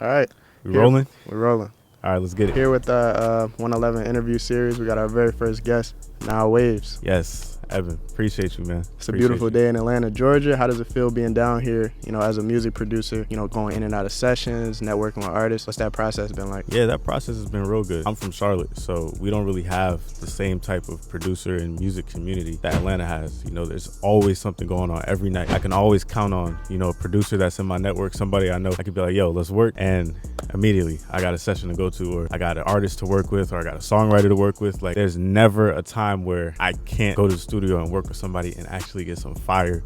All right. We rolling? We're rolling. All right, let's get it. Here with the 111 interview series, we got our very first guest, Nile Waves. Yes, Evan, appreciate you, man. It's a beautiful day in Atlanta, Georgia. How does it feel being down here, as a music producer, going in and out of sessions, networking with artists? What's that process been like? Yeah, that process has been real good. I'm from Charlotte, so we don't really have the same type of producer and music community that Atlanta has. There's always something going on every night. I can always count on, a producer that's in my network, somebody I know. I could be like, yo, let's work. And immediately I got a session to go to, or I got an artist to work with, or I got a songwriter to work with. Like, there's never a time where I can't go to the studio and work with somebody and actually get some fire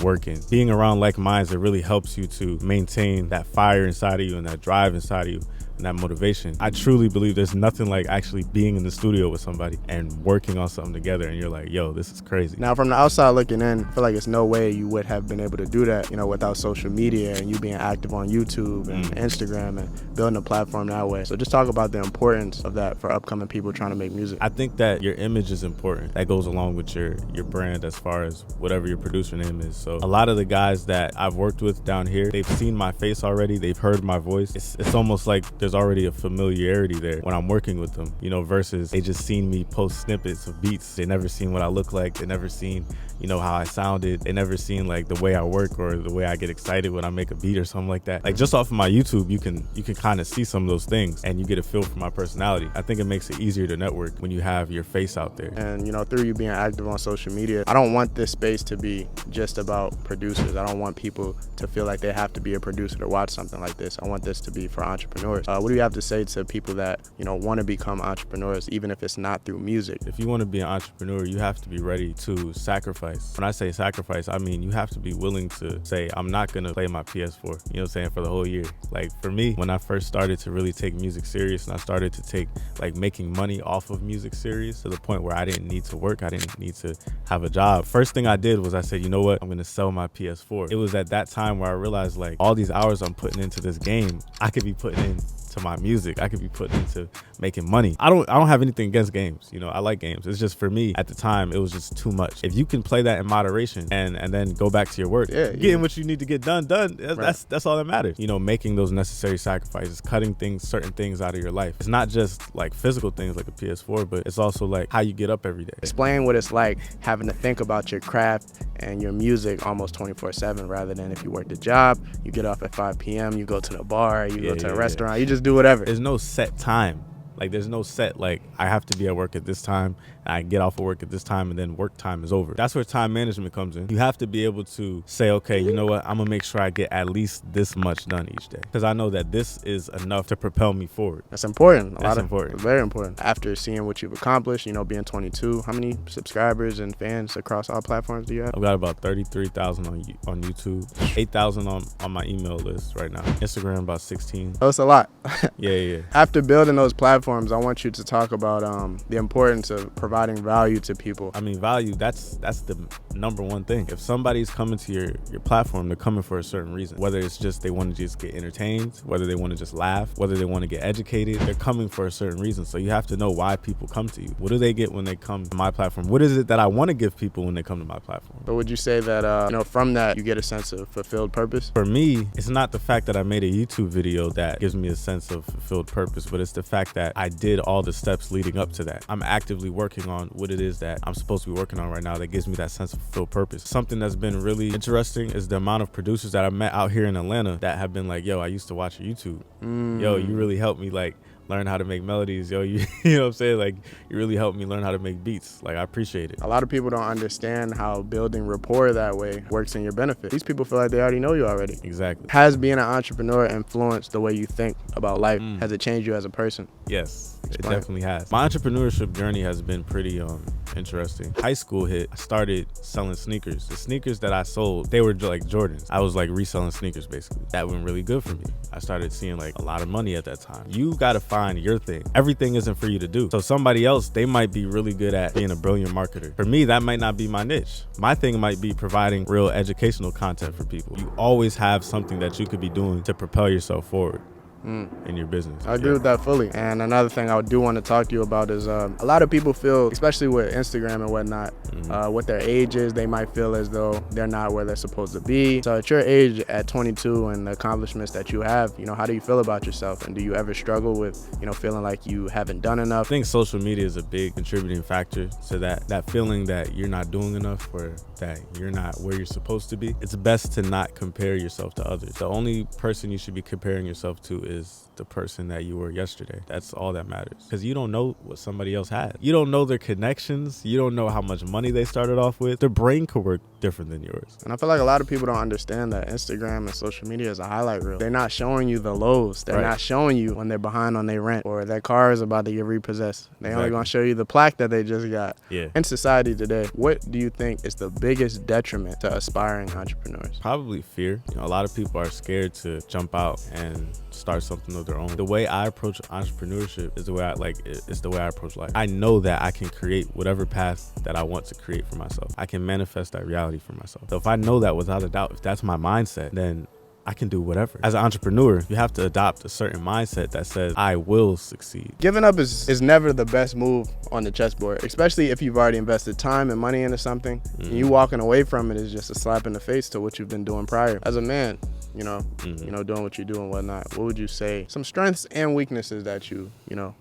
working. Being around like minds, it really helps you to maintain that fire inside of you and that drive inside of you and that motivation. I truly believe there's nothing like actually being in the studio with somebody and working on something together and you're like, yo, this is crazy. Now, from the outside looking in, I feel like it's no way you would have been able to do that, without social media and you being active on YouTube and Instagram and building a platform that way. So just talk about the importance of that for upcoming people trying to make music. I think that your image is important. That goes along with your brand as far as whatever your producer name is. So a lot of the guys that I've worked with down here, they've seen my face already. They've heard my voice. It's almost like there's already a familiarity there when I'm working with them, versus they just seen me post snippets of beats. They never seen what I look like. They never seen, how I sounded. They never seen like the way I work or the way I get excited when I make a beat or something like that. Like just off of my YouTube, you can kind of see some of those things and you get a feel for my personality. I think it makes it easier to network when you have your face out there. And, through you being active on social media, I don't want this space to be just about producers. I don't want people to feel like they have to be a producer to watch something like this. I want this to be for entrepreneurs. What do you have to say to people that, want to become entrepreneurs, even if it's not through music? If you want to be an entrepreneur, you have to be ready to sacrifice. When I say sacrifice, I mean you have to be willing to say, I'm not going to play my PS4, for the whole year. Like for me, when I first started to really take music serious and I started to take like making money off of music serious to the point where I didn't need to work, I didn't need to have a job. First thing I did was I said, you know what, I'm going to sell my PS4. It was at that time where I realized like all these hours I'm putting into this game, I could be putting into my music. I could be putting into making money. I don't have anything against games. I like games. It's just for me at the time, it was just too much. If you can play that in moderation and then go back to your work, getting what you need to get done. That's all that matters. Making those necessary sacrifices, cutting certain things out of your life. It's not just like physical things like a PS4, but it's also like how you get up every day. Explain what it's like having to think about your craft and your music almost 24/7 rather than if you work the job, you get off at 5 p.m., you go to the bar, you go to a restaurant, you just do whatever. There's no set time. Like there's no set, like I have to be at work at this time, and I get off of work at this time, and then work time is over. That's where time management comes in. You have to be able to say, okay, you know what, I'm gonna make sure I get at least this much done each day. Because I know that this is enough to propel me forward. That's important. That's important. Very important. After seeing what you've accomplished, being 22, how many subscribers and fans across all platforms do you have? I've got about 33,000 on YouTube, 8,000 on my email list right now. Instagram about 16. Oh, it's a lot. Yeah. After building those platforms, I want you to talk about the importance of providing value to people. I mean, value, that's the number one thing. If somebody's coming to your platform, they're coming for a certain reason. Whether it's just they want to just get entertained, whether they want to just laugh, whether they want to get educated, they're coming for a certain reason. So you have to know why people come to you. What do they get when they come to my platform? What is it that I want to give people when they come to my platform? But would you say that, from that, you get a sense of fulfilled purpose? For me, it's not the fact that I made a YouTube video that gives me a sense of fulfilled purpose, but it's the fact that I did all the steps leading up to that. I'm actively working on what it is that I'm supposed to be working on right now that gives me that sense of fulfilled purpose. Something that's been really interesting is the amount of producers that I met out here in Atlanta that have been like, yo, I used to watch your YouTube. Yo, you really helped me like learn how to make melodies. Yo, you know what I'm saying? Like, you really helped me learn how to make beats. Like, I appreciate it. A lot of people don't understand how building rapport that way works in your benefit. These people feel like they already know you already. Exactly. Has being an entrepreneur influenced the way you think about life? Has it changed you as a person? Yes, it definitely has. My entrepreneurship journey has been pretty interesting. High school hit, I started selling sneakers. The sneakers that I sold, they were like Jordans. I was like reselling sneakers basically. That went really good for me. I started seeing like a lot of money at that time. You gotta find your thing. Everything isn't for you to do. So somebody else, they might be really good at being a brilliant marketer. For me, that might not be my niche. My thing might be providing real educational content for people. You always have something that you could be doing to propel yourself forward. in your business. I agree with that fully. And another thing I do want to talk to you about is a lot of people feel, especially with Instagram and whatnot, what their age is, they might feel as though they're not where they're supposed to be. So at your age, at 22, and the accomplishments that you have, how do you feel about yourself? And do you ever struggle with, feeling like you haven't done enough? I think social media is a big contributing factor to that feeling that you're not doing enough or that you're not where you're supposed to be. It's best to not compare yourself to others. The only person you should be comparing yourself to is the person that you were yesterday. That's all that matters, because you don't know what somebody else had. You don't know their connections. You don't know how much money they started off with. Their brain could work different than yours. And I feel like a lot of people don't understand that Instagram and social media is a highlight reel. They're not showing you the lows. They're not showing you when they're behind on their rent or their car is about to get repossessed. They only gonna show you the plaque that they just got. In society today, what do you think is the biggest detriment to aspiring entrepreneurs? Probably fear. A lot of people are scared to jump out and start something of their own. The way I approach entrepreneurship is the way I approach life. I know that I can create whatever path that I want to create for myself. I can manifest that reality for myself. So if I know that without a doubt, if that's my mindset, then I can do whatever. As an entrepreneur, you have to adopt a certain mindset that says, I will succeed. Giving up is never the best move on the chessboard, especially if you've already invested time and money into something. And you walking away from it is just a slap in the face to what you've been doing prior. As a man, doing what you do and whatnot, what would you say some strengths and weaknesses that you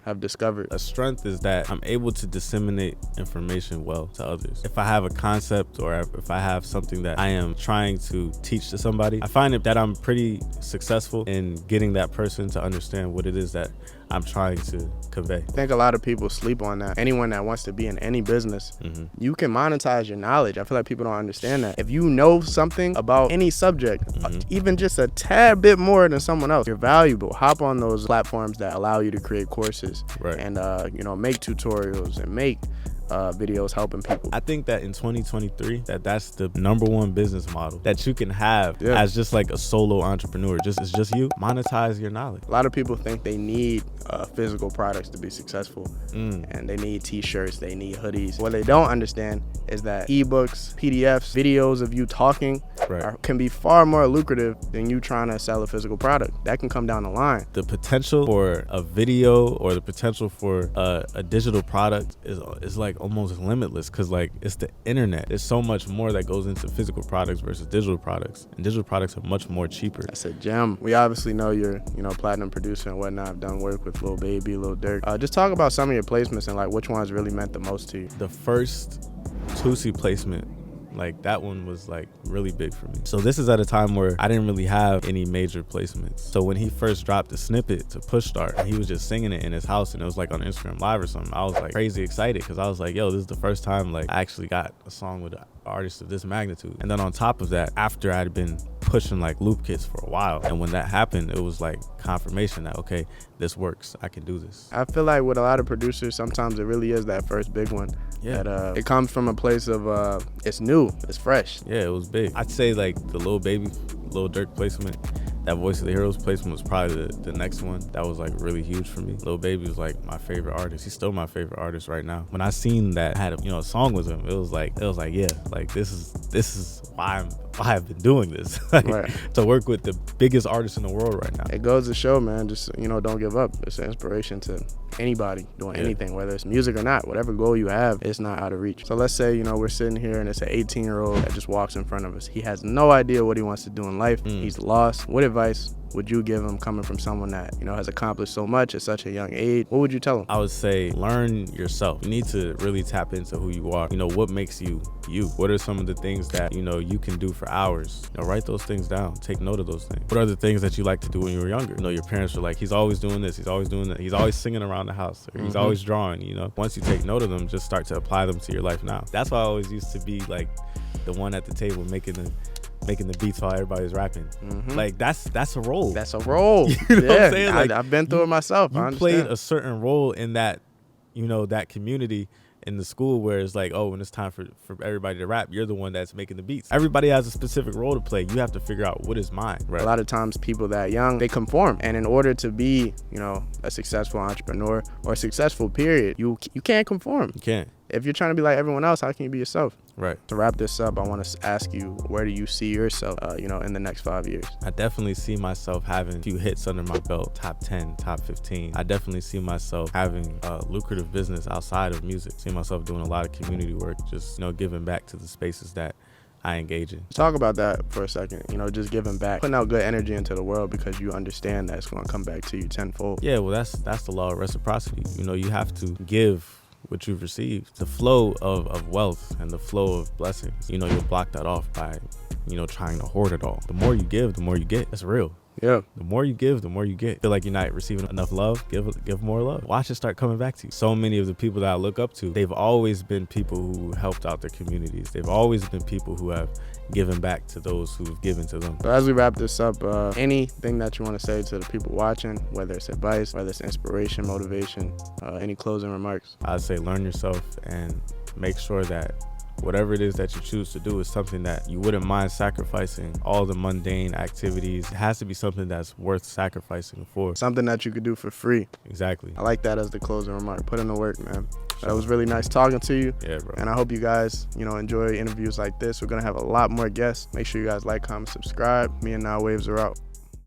have discovered? A strength is that I'm able to disseminate information well to others. If I have a concept or if I have something that I am trying to teach to somebody, I find that I'm pretty successful in getting that person to understand what it is that I'm trying to convey. I think a lot of people sleep on that. Anyone that wants to be in any business, you can monetize your knowledge. I feel like people don't understand that. If you know something about any subject, even just a tad bit more than someone else, you're valuable. Hop on those platforms that allow you to create courses and make tutorials and make videos helping people. I think that in 2023, that's the #1 business model that you can have as just like a solo entrepreneur. It's just you. Monetize your knowledge. A lot of people think they need physical products to be successful, and they need t-shirts, they need hoodies. What they don't understand is that ebooks, PDFs, videos of you talking can be far more lucrative than you trying to sell a physical product. That can come down the line. The potential for a video or the potential for a digital product is like almost limitless, because like it's the internet. There's so much more that goes into physical products versus digital products, and digital products are much more cheaper. That's a gem. We obviously know you're platinum producer and whatnot. I've done work with Lil Baby, Lil Durk. Just talk about some of your placements and like which ones really meant the most to you. The first Tusi placement, like that one was like really big for me. So this is at a time where I didn't really have any major placements. So when he first dropped the snippet to Push Start, and he was just singing it in his house and it was like on Instagram Live or something, I was like crazy excited, because I was like, yo, this is the first time like I actually got a song with an artist of this magnitude. And then on top of that, after I'd been pushing like loop kits for a while, and when that happened, it was like confirmation that okay, this works, I can do this. I feel like with a lot of producers, sometimes it really is that first big one. That it comes from a place of it's new, it's fresh. Yeah, it was big. I'd say like the Lil Baby, Lil Durk placement, that Voice of the Heroes placement was probably the next one that was like really huge for me. Lil Baby was like my favorite artist. He's still my favorite artist right now. When I seen that I had a song with him, it was like yeah, like this is why I've been doing this. To work with the biggest artist in the world right now. It goes to show, man, just don't give up. It's an inspiration to anybody doing anything, whether it's music or not. Whatever goal you have, it's not out of reach. So let's say we're sitting here and it's an 18-year-old that just walks in front of us. He has no idea what he wants to do in life. He's lost. What advice would you give him coming from someone that has accomplished so much at such a young age? What would you tell him? I would say learn yourself. You need to really tap into who you are. What makes you you? What are some of the things that you can do for hours? Write those things down. Take note of those things. What are the things that you like to do when you were younger? Your parents were like, he's always doing this, he's always doing that, he's always singing around the house, or he's always drawing. Once you take note of them, just start to apply them to your life now. That's why I always used to be like the one at the table making the beats while everybody's rapping. Like that's a role. That's a role. You know what I'm saying? Like, I've been through it myself. You played a certain role in that, that community in the school, where it's like, oh, when it's time for everybody to rap, you're the one that's making the beats. Everybody has a specific role to play. You have to figure out what is mine. Right? A lot of times people that young, they conform. And in order to be, a successful entrepreneur or a successful period, you can't conform. You can't. if you're trying to be like everyone else, how can you be yourself? Right. To wrap this up, I want to ask you, where do you see yourself, in the next 5 years? I definitely see myself having a few hits under my belt, top 10, top 15. I definitely see myself having a lucrative business outside of music. See myself doing a lot of community work, just, giving back to the spaces that I engage in. Talk about that for a second, just giving back, putting out good energy into the world because you understand that it's going to come back to you tenfold. Yeah, well, that's the law of reciprocity. You have to give what you've received. The flow of wealth and the flow of blessings, you'll block that off by, trying to hoard it all. The more you give, the more you get. That's real. Yeah. The more you give, the more you get. Feel like you're not receiving enough love, give more love. Watch it start coming back to you. So many of the people that I look up to, they've always been people who helped out their communities. They've always been people who have given back to those who've given to them. So as we wrap this up, anything that you want to say to the people watching, whether it's advice, whether it's inspiration, motivation, any closing remarks? I'd say learn yourself and make sure that whatever it is that you choose to do is something that you wouldn't mind sacrificing all the mundane activities. It has to be something that's worth sacrificing for. Something that you could do for free. Exactly. I like that as the closing remark. Put in the work, man. Sure. That was really nice talking to you. Yeah, bro. And I hope you guys, enjoy interviews like this. We're going to have a lot more guests. Make sure you guys like, comment, subscribe. Me and Nile Waves are out.